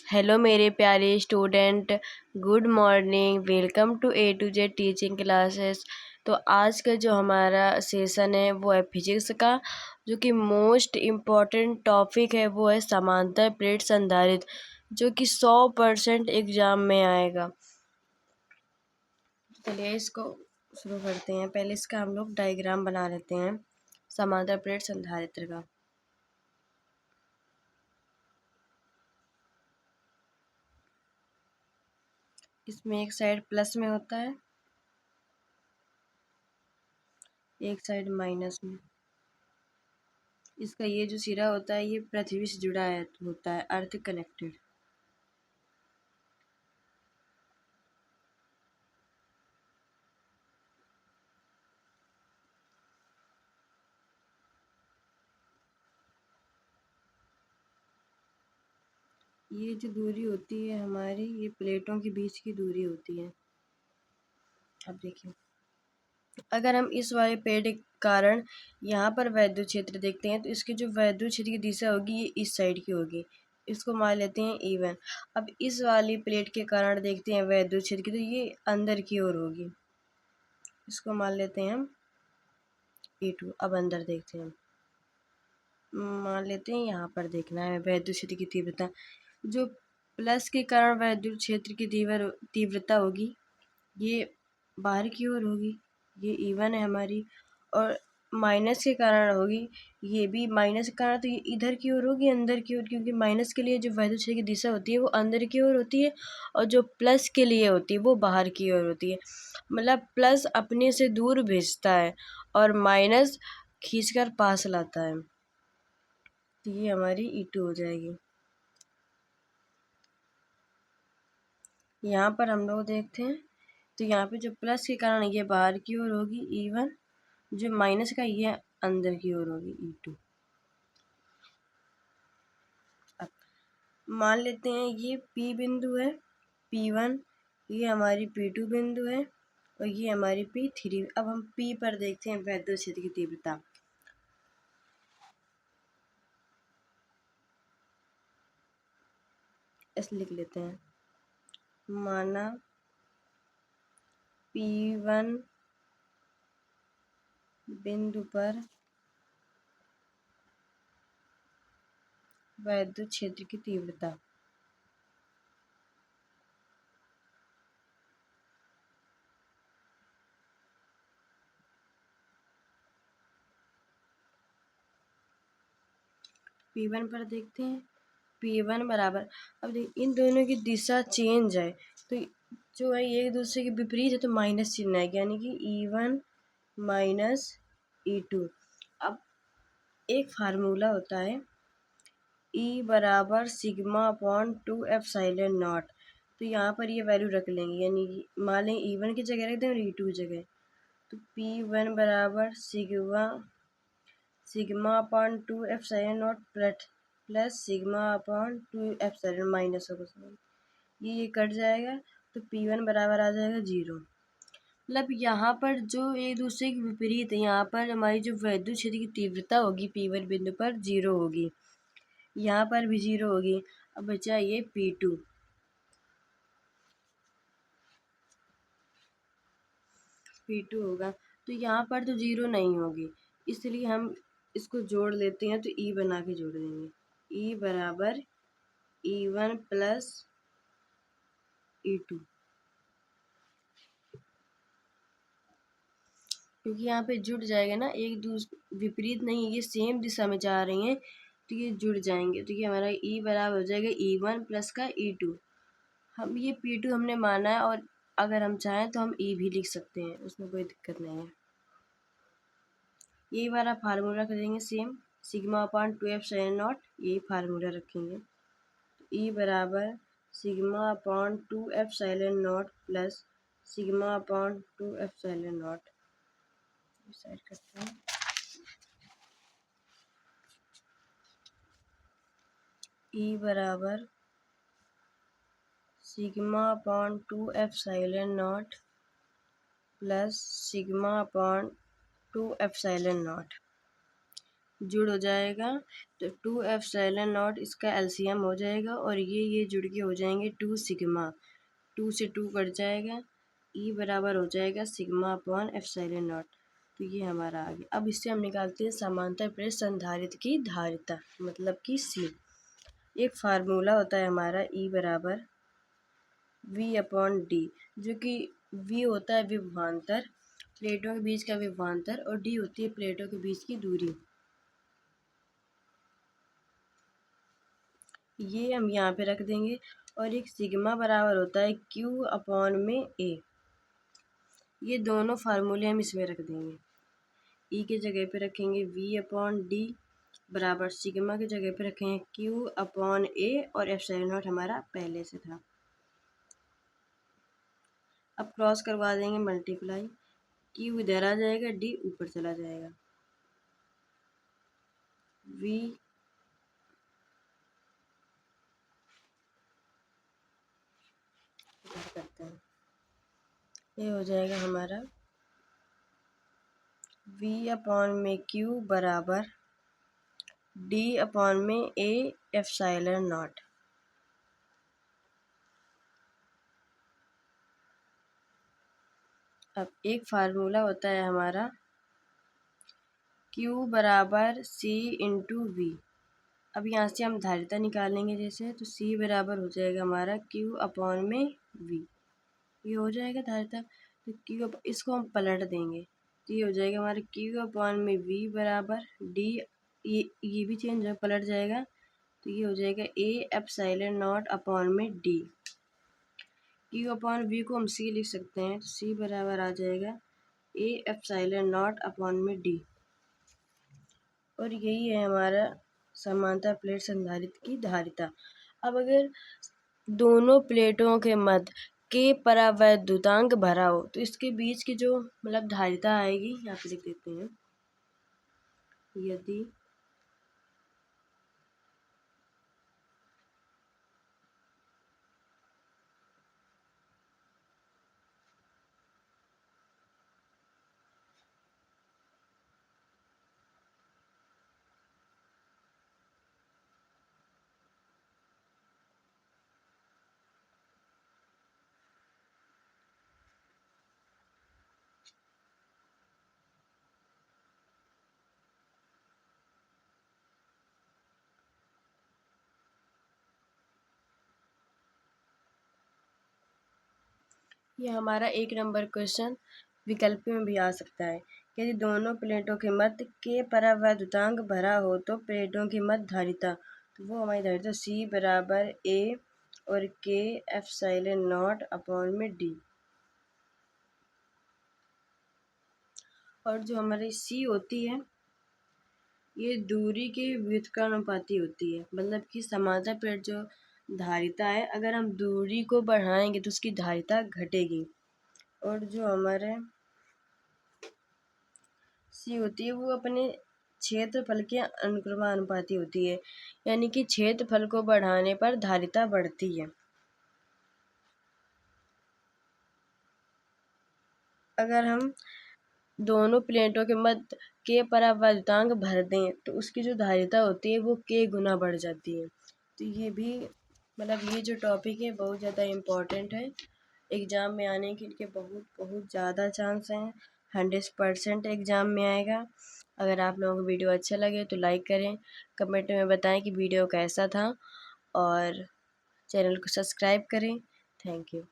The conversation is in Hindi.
हेलो मेरे प्यारे student, good morning. Welcome to A to Z teaching classes. तो आज का जो हमारा सेशन है वो है फिजिक्स का, जो कि मोस्ट इम्पॉर्टेंट टॉपिक है वो है समांतर प्लेट संधारित्र, जो कि 100% एग्जाम में आएगा। चलिए इसको शुरू करते हैं। पहले इसका हम लोग डायग्राम बना लेते हैं समांतर प्लेट संधारित्र का। इसमें एक साइड प्लस में होता है, एक साइड माइनस में। इसका ये जो सिरा होता है ये पृथ्वी से जुड़ा है होता है, अर्थ कनेक्टेड। ये जो दूरी होती है हमारी, ये प्लेटों के बीच की दूरी होती है। अब देखिए, अगर हम इस वाले पेड़ के कारण यहाँ पर वैद्युत क्षेत्र देखते हैं तो इसकी जो वैद्युत क्षेत्र की दिशा होगी ये इस साइड की होगी। इसको मान लेते हैं E1। अब इस वाली प्लेट के कारण देखते हैं वैद्युत क्षेत्र की, तो ये अंदर की ओर होगी। इसको मान लेते हैं हम E2। अब अंदर देखते हैं, मान लेते हैं यहाँ पर देखना है वैद्युत क्षेत्र की तीव्रता। जो प्लस के कारण वैद्युत क्षेत्र की तीव्रता होगी ये बाहर की ओर होगी, ये E1 है हमारी। और माइनस के कारण होगी, ये भी माइनस के कारण, तो ये इधर की ओर होगी, अंदर की ओर, क्योंकि माइनस के लिए जो वैद्युत क्षेत्र की दिशा होती है वो अंदर की ओर होती है और जो प्लस के लिए होती है वो बाहर की ओर होती है। मतलब प्लस अपने से दूर भेजता है और माइनस खींचकर पास लाता है। तो ये हमारी E2 हो जाएगी। यहाँ पर हम लोग देखते हैं तो यहाँ पे जो प्लस के कारण ये बाहर की ओर होगी E1, जो माइनस का ये अंदर की ओर होगी E2। अब मान लेते हैं ये P बिंदु है, P1, ये हमारी P2 बिंदु है और ये हमारी P3। अब हम P पर देखते हैं वैद्युत क्षेत्र की तीव्रता। ऐसे लिख लेते हैं, माना P1 बिंदु पर वैद्युत क्षेत्र की तीव्रता। P1 पर देखते हैं, P1 बराबर, अब देखिए इन दोनों की दिशा चेंज है तो जो है ये एक दूसरे के विपरीत है, तो माइनस चिन्ह है, यानी कि E1 माइनस E2। अब एक फार्मूला होता है E बराबर सिग्मा अपॉन 2 एप्सिलॉन नॉट। तो यहाँ पर ये वैल्यू रख लेंगे, यानी कि मान लें E1 की जगह रख दें और E2 की जगह। तो P1 बराबर sigma upon 2 epsilon not plus sigma upon 2 epsilon minus होगा, ये कट जाएगा तो P1 बराबर आ जाएगा 0। मतलब यहाँ पर जो एक दूसरे के विपरीत है, यहाँ पर हमारी जो वैद्युत क्षेत्र की तीव्रता होगी P1 बिंदु पर 0 होगी, यहाँ पर भी 0 होगी। अब बचा ये P2, P2 होगा, तो यहाँ पर तो 0 नहीं होगी, इसलिए हम इसको जोड़ लेते हैं, तो E बना के जोड़ देंगे। E बराबर E1 प्लस E2, क्योंकि यहाँ पे जुड़ जाएगा ना, एक दूसरे विपरीत नहीं, ये सेम दिशा में जा रही हैं तो ये जुड़ जाएंगे। तो ये हमारा E बराबर हो जाएगा E1 प्लस का E2। हम ये P2 हमने माना है और अगर हम चाहें तो हम E भी लिख सकते हैं, उसमें कोई दिक्कत नहीं है। यही वाला फार्मूला रख देंगे same, sigma upon 2 epsilon not, यही फार्मूला रखेंगे। E बराबर sigma upon 2 epsilon not plus sigma upon 2 epsilon not. Decide करते हैं, E बराबर sigma upon 2 epsilon not plus sigma upon 2 epsilon not. जुड़ हो जाएगा तो 2 एप्सिलॉन नॉट इसका एलसीएम हो जाएगा और ये जुड़ के हो जाएंगे 2 सिग्मा। 2 से 2 कट जाएगा, ई बराबर हो जाएगा सिग्मा अपॉन एप्सिलॉन नॉट। तो ये हमारा आ गया। अब इससे हम निकालते हैं समांतर प्लेट संधारित्र की धारिता, मतलब कि सी। एक फार्मूला होता है हमारा ई बराबर वी अपॉन डी, जो कि वी होता है विभवांतर, प्लेटों के बीच का विभवांतर, और डी होती है प्लेटों के बीच की दूरी। ये हम यहाँ पे रख देंगे। और एक सिग्मा बराबर होता है क्यू अपॉन में ए। ये दोनों फार्मूले हम इसमें रख देंगे। ई के जगह पे रखेंगे वी अपॉन डी बराबर सिग्मा की जगह पे रखेंगे क्यू अपॉन ए, और एप्सिलॉन नॉट हमारा पहले से था। अब क्रॉस करवा देंगे मल्टीप्लाई, क्यू इधर आ जाएगा, डी ऊपर चला जाएगा, वी करते हैं, ये हो जाएगा हमारा वी अपॉन में क्यू बराबर डी अपॉन में ए एप्सिलॉन नॉट। अब एक फार्मूला होता है हमारा Q बराबर C इंटू वी। अब यहाँ से हम धारिता निकालेंगे जैसे, तो C बराबर हो जाएगा हमारा Q अपॉन में V। ये हो जाएगा धारिता। तो Q इसको हम पलट देंगे, तो ये हो जाएगा हमारा Q अपॉन में V बराबर D, ये भी चेंज हो पलट जाएगा, तो ये हो जाएगा A एप्सिलॉन नॉट अपॉन में D। Q अपॉन V को हम C लिख सकते हैं, तो C बराबर आ जाएगा A एप्सिलॉन नॉट अपॉन में D। और यही है हमारा समांतर प्लेट संधारित्र की धारिता। अब अगर दोनों प्लेटों के मध्य के परावैद्युतांक भरा हो तो इसके बीच की जो मतलब धारिता आएगी, यहाँ पे लिख देते हैं, यदि ये हमारा 1 नंबर क्वेश्चन विकल्प में भी आ सकता है। यदि दोनों प्लेटों के मध्य के परावैद्युतांक भरा हो तो प्लेटों की मध्य धारिता, तो वो हमारी धारिता C बराबर A और K एप्सिलॉन नॉट अपॉन में D। और जो हमारी C होती है ये दूरी के व्युत्क्रमानुपाती होती है, मतलब कि समांतर प्लेट जो धारिता है, अगर हम दूरी को बढ़ाएंगे तो उसकी धारिता घटेगी। और जो हमारे सी होती है वो अपने क्षेत्रफल के अनुक्रमानुपाती होती है, यानी कि क्षेत्रफल को बढ़ाने पर धारिता बढ़ती है। अगर हम दोनों प्लेटों के मध्य के परावैद्युतांक भर दें तो उसकी जो धारिता होती है वो k गुना बढ़ जाती है। तो ये भी मतलब ये जो टॉपिक है बहुत ज़्यादा इम्पोर्टेंट है, एग्ज़ाम में आने के लिए बहुत बहुत ज़्यादा चांस हैं, 100% एग्ज़ाम में आएगा। अगर आप लोगों को वीडियो अच्छा लगे तो लाइक करें, कमेंट में बताएं कि वीडियो कैसा था, और चैनल को सब्सक्राइब करें। Thank you.